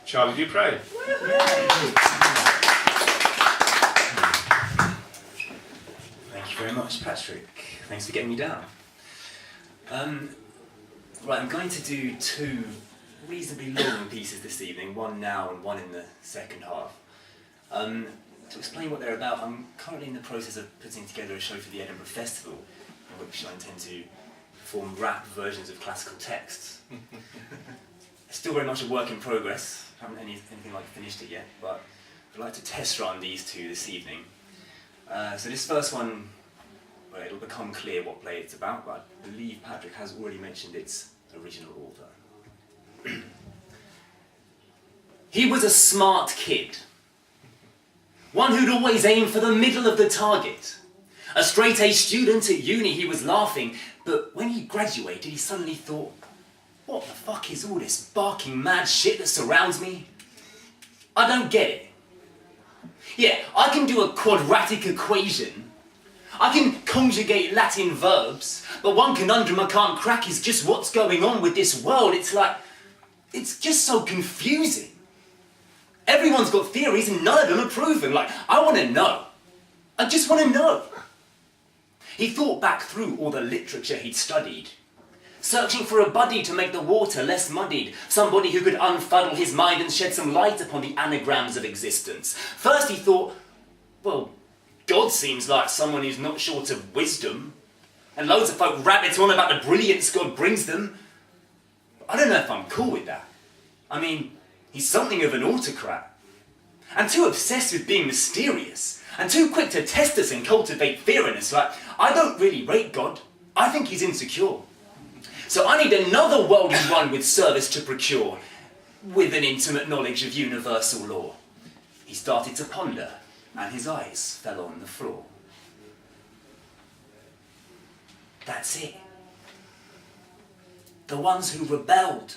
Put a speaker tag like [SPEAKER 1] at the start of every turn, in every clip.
[SPEAKER 1] Charlie, do you pray?
[SPEAKER 2] Thank you very much, Patrick. Thanks for getting me down. Right, I'm going to do two reasonably long pieces this evening, one now and one in the second half. To explain what they're about, I'm currently in the process of putting together a show for the Edinburgh Festival, in which I intend to perform rap versions of classical texts. It's still very much a work in progress. I haven't anything like finished it yet, but I'd like to test run these two this evening. So this first one, well, it'll become clear what play it's about, but I believe Patrick has already mentioned its original author. He was a smart kid. One who'd always aim for the middle of the target. A straight-A student at uni, he was laughing, but when he graduated, he suddenly thought, what the fuck is all this barking mad shit that surrounds me? I don't get it. Yeah, I can do a quadratic equation. I can conjugate Latin verbs, but one conundrum I can't crack is just what's going on with this world. It's just so confusing. Everyone's got theories and none of them are proven. I want to know. I just want to know. He thought back through all the literature he'd studied, searching for a buddy to make the water less muddied, somebody who could unfuddle his mind and shed some light upon the anagrams of existence. First he thought, well, God seems like someone who's not short of wisdom, and loads of folk rabbit on about the brilliance God brings them. But I don't know if I'm cool with that. I mean, he's something of an autocrat, and too obsessed with being mysterious, and too quick to test us and cultivate fear in us. I don't really rate God. I think he's insecure. So I need another worldly one with service to procure, with an intimate knowledge of universal law. He started to ponder, and his eyes fell on the floor. That's it. The ones who rebelled.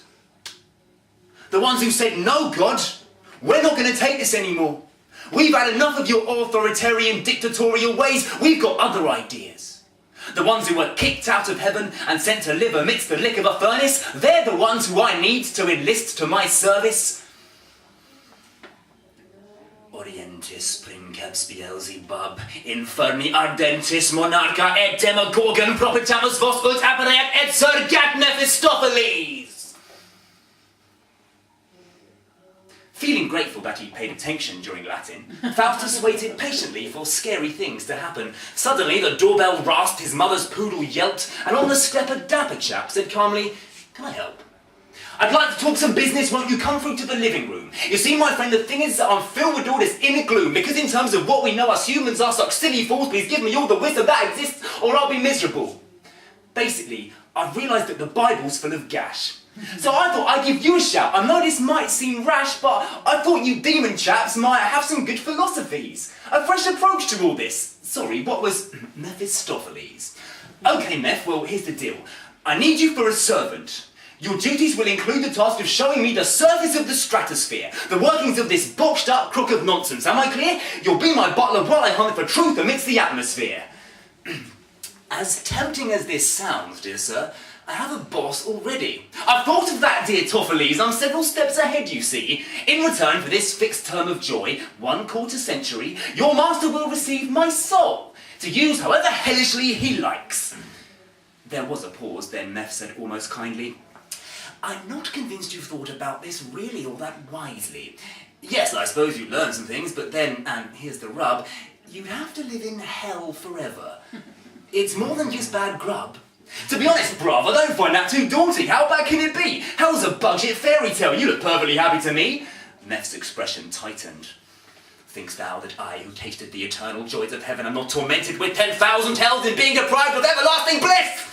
[SPEAKER 2] The ones who said, no, God, we're not going to take this anymore. We've had enough of your authoritarian dictatorial ways. We've got other ideas. The ones who were kicked out of heaven and sent to live amidst the lick of a furnace, they're the ones who I need to enlist to my service. Orientis princeps Beelzebub, inferni ardentis monarcha et demagogon propitamus vos ut appareat et surgat Mephistopheles. Feeling grateful that he'd paid attention during Latin, Faustus waited patiently for scary things to happen. Suddenly the doorbell rasped, his mother's poodle yelped, and on the step a dapper chap said calmly, can I help? I'd like to talk some business, won't you come through to the living room? You see, my friend, the thing is that I'm filled with all this inner gloom, because in terms of what we know us humans are such silly fools, please give me all the wisdom that exists, or I'll be miserable. Basically, I've realised that the Bible's full of gash. So I thought I'd give you a shout. I know this might seem rash, but I thought you demon chaps might have some good philosophies. A fresh approach to all this. Sorry, what was Mephistopheles? Okay, Meph, well, here's the deal. I need you for a servant. Your duties will include the task of showing me the surface of the stratosphere, the workings of this botched up crook of nonsense. Am I clear? You'll be my butler while I hunt for truth amidst the atmosphere. As tempting as this sounds, dear sir, I have a boss already. I've thought of that, dear Topheles. I'm several steps ahead, you see. In return for this fixed term of joy, 1/4 century, your master will receive my soul, to use however hellishly he likes. There was a pause, then Meph said almost kindly, I'm not convinced you've thought about this really all that wisely. Yes, I suppose you learn some things, but then, and here's the rub, you'd have to live in hell forever. It's more than just bad grub. To be honest, bruv, I don't find that too daunting. How bad can it be? Hell's a budget fairy tale. You look perfectly happy to me. Meph's expression tightened. Thinkst thou that I, who tasted the eternal joys of heaven, am not tormented with 10,000 hells in being deprived of everlasting bliss?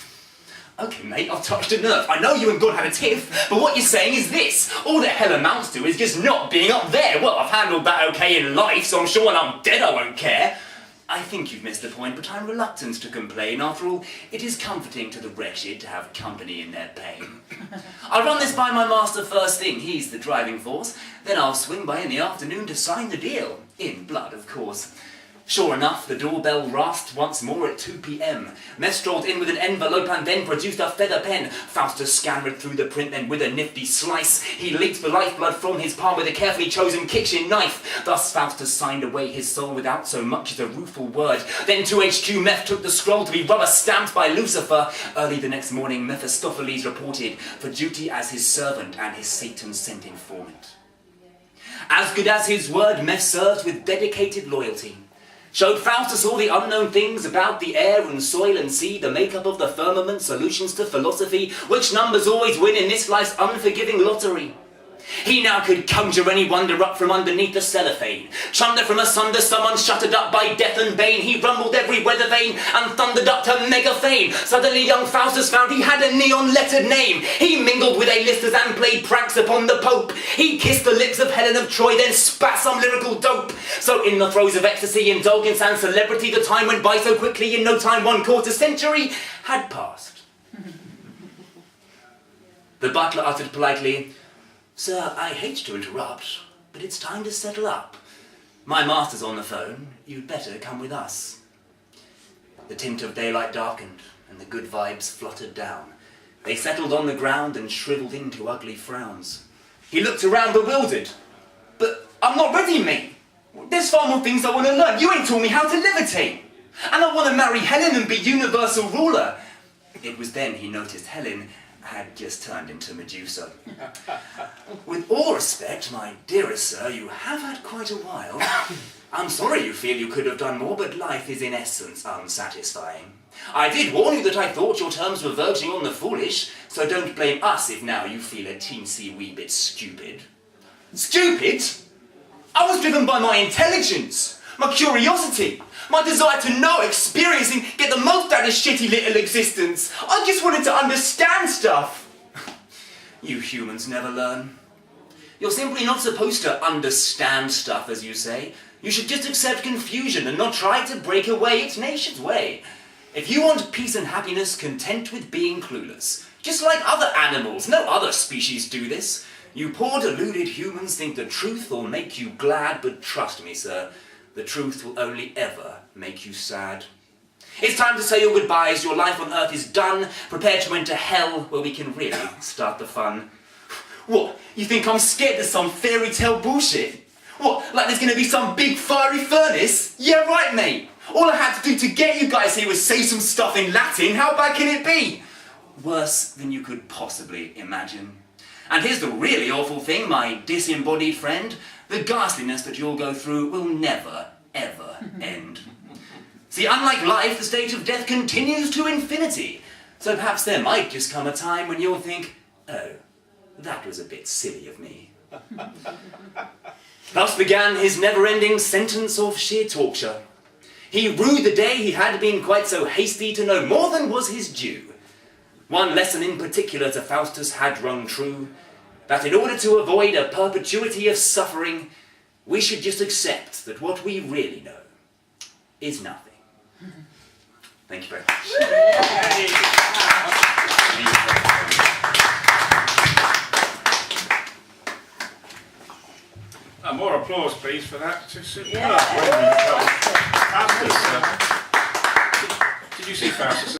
[SPEAKER 2] Okay, mate, I've touched a nerve. I know you and God had a tiff, but what you're saying is this. All that hell amounts to is just not being up there. Well, I've handled that okay in life, so I'm sure when I'm dead I won't care. I think you've missed the point, but I'm reluctant to complain. After all, it is comforting to the wretched to have company in their pain. I'll run this by my master first thing, he's the driving force. Then I'll swing by in the afternoon to sign the deal. In blood, of course. Sure enough, the doorbell rasped once more at 2 p.m. Meth strolled in with an envelope and then produced a feather pen. Faustus scammered through the print, then with a nifty slice, he leaked the lifeblood from his palm with a carefully chosen kitchen knife. Thus Faustus signed away his soul without so much as a rueful word. Then 2HQ Meth took the scroll to be rubber-stamped by Lucifer. Early the next morning, Mephistopheles reported for duty as his servant and his Satan-sent informant. As good as his word, Meth served with dedicated loyalty. Showed Faustus all the unknown things about the air and soil and sea, the makeup of the firmament, solutions to philosophy, which numbers always win in this life's unforgiving lottery. He now could conjure any wonder up from underneath the cellophane. Chunder from asunder, someone shuttered up by death and bane. He rumbled every weather vane and thundered up to mega fame. Suddenly young Faustus found he had a neon-lettered name. He mingled with A-listers and played pranks upon the Pope. He kissed the lips of Helen of Troy, then spat some lyrical dope. So in the throes of ecstasy, indulgence and celebrity, the time went by so quickly, in no time 1/4 century had passed. The butler uttered politely, "Sir, I hate to interrupt, but it's time to settle up. My master's on the phone. You'd better come with us." The tint of daylight darkened, and the good vibes fluttered down. They settled on the ground and shriveled into ugly frowns. He looked around bewildered. "But I'm not ready, mate. There's far more things I want to learn. You ain't taught me how to levitate. And I want to marry Helen and be universal ruler." It was then he noticed Helen had just turned into Medusa. "With all respect, my dearest sir, you have had quite a while. I'm sorry you feel you could have done more, but life is in essence unsatisfying. I did warn you that I thought your terms were verging on the foolish, so don't blame us if now you feel a teensy wee bit stupid." Stupid? I was driven by my intelligence, my curiosity, my desire to know, experience, and get the most out of shitty little existence. I just wanted to understand stuff. You humans never learn. You're simply not supposed to understand stuff, as you say. You should just accept confusion and not try to break away. It's nature's way. If you want peace and happiness, content with being clueless. Just like other animals, no other species do this. You poor deluded humans think the truth will make you glad, but trust me, sir, the truth will only ever make you sad. It's time to say your goodbyes. Your life on Earth is done. Prepare to enter hell, where we can really start the fun. What, you think I'm scared of some fairy tale bullshit? What, like there's going to be some big fiery furnace? Yeah, right, mate. All I had to do to get you guys here was say some stuff in Latin. How bad can it be? Worse than you could possibly imagine. And here's the really awful thing, my disembodied friend. The ghastliness that you'll go through will never, ever end. See, unlike life, the state of death continues to infinity. So perhaps there might just come a time when you'll think, oh, that was a bit silly of me. Thus began his never-ending sentence of sheer torture. He rued the day he had been quite so hasty to know more than was his due. One lesson in particular to Faustus had rung true, that in order to avoid a perpetuity of suffering, we should just accept that what we really know is nothing. Thank you very much.
[SPEAKER 1] More applause, please, for that. Superb.
[SPEAKER 3] Yeah.
[SPEAKER 1] Faustus, did you see Faustus?